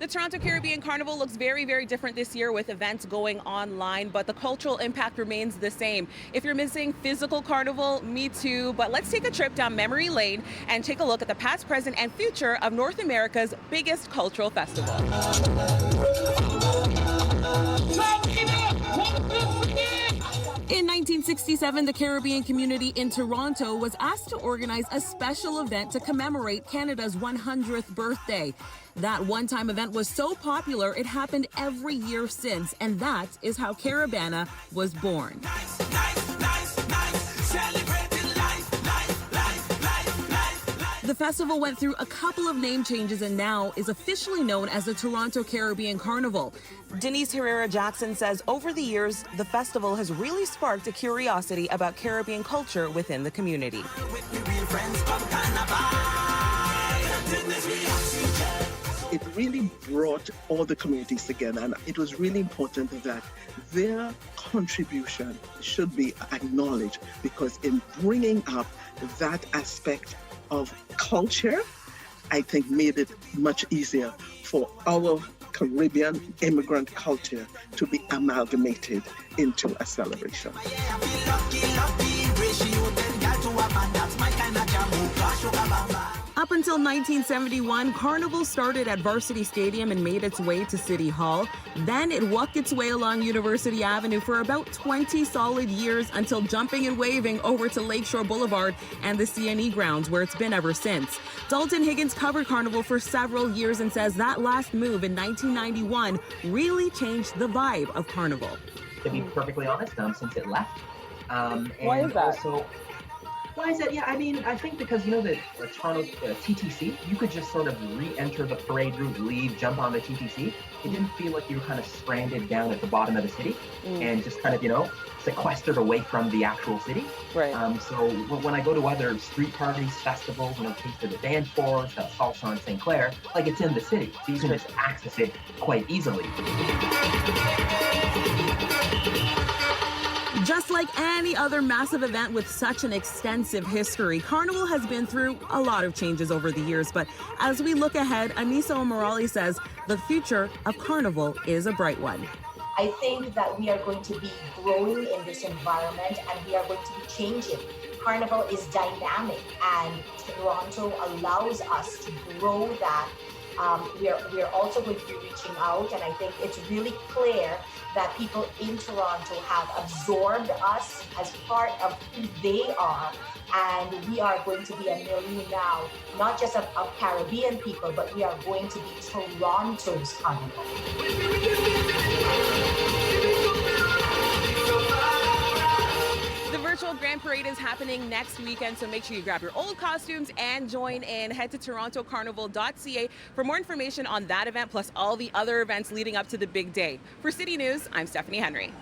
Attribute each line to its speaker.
Speaker 1: The Toronto Caribbean Carnival looks very, very different this year with events going online, but the cultural impact remains the same. If you're missing physical carnival, me too, but let's take a trip down memory lane and take a look at the past, present, and future of North America's biggest cultural festival. In 1967, the Caribbean community in Toronto was asked to organize a special event to commemorate Canada's 100th birthday. That one-time event was so popular, it happened every year since, and that is how Caribana was born. The festival went through a couple of name changes and now is officially known as the Toronto Caribbean Carnival. Denise Herrera-Jackson says over the years, the festival has really sparked a curiosity about Caribbean culture within the community.
Speaker 2: It really brought all the communities together, and it was really important that their contribution should be acknowledged, because in bringing up that aspect of culture, I think made it much easier for our Caribbean immigrant culture to be amalgamated into a celebration.
Speaker 1: Up until 1971, Carnival started at Varsity Stadium and made its way to City Hall. Then it walked its way along University Avenue for about 20 solid years until jumping and waving over to Lakeshore Boulevard and the CNE grounds, where it's been ever since. Dalton Higgins covered Carnival for several years and says that last move in 1991 really changed the vibe of Carnival.
Speaker 3: To be perfectly honest, since it left.
Speaker 1: Why is that?
Speaker 3: Why is that? Yeah, I mean, I think because, the Toronto TTC, you could just sort of re-enter the parade route, leave, jump on the TTC. It didn't feel like you were kind of stranded down at the bottom of the city and just kind of, sequestered away from the actual city.
Speaker 1: Right.
Speaker 3: So when I go to other street parties, festivals, Taste of the Danforth, Salsa on St. Clair, like it's in the city. So you can just access it quite easily.
Speaker 1: Just like any other massive event with such an extensive history, Carnival has been through a lot of changes over the years. But as we look ahead, Anissa O'Morale says the future of Carnival is a bright one.
Speaker 4: I think that we are going to be growing in this environment and we are going to be changing. Carnival is dynamic and Toronto allows us to grow that. We are also going to be reaching out, and I think it's really clear that people in Toronto have absorbed us as part of who they are, and we are going to be a milieu now, not just of Caribbean people, but we are going to be Toronto's Carnival.
Speaker 1: The virtual Grand Parade is happening next weekend, so make sure you grab your old costumes and join in. Head to torontocarnival.ca for more information on that event, plus all the other events leading up to the big day. For City News, I'm Stephanie Henry.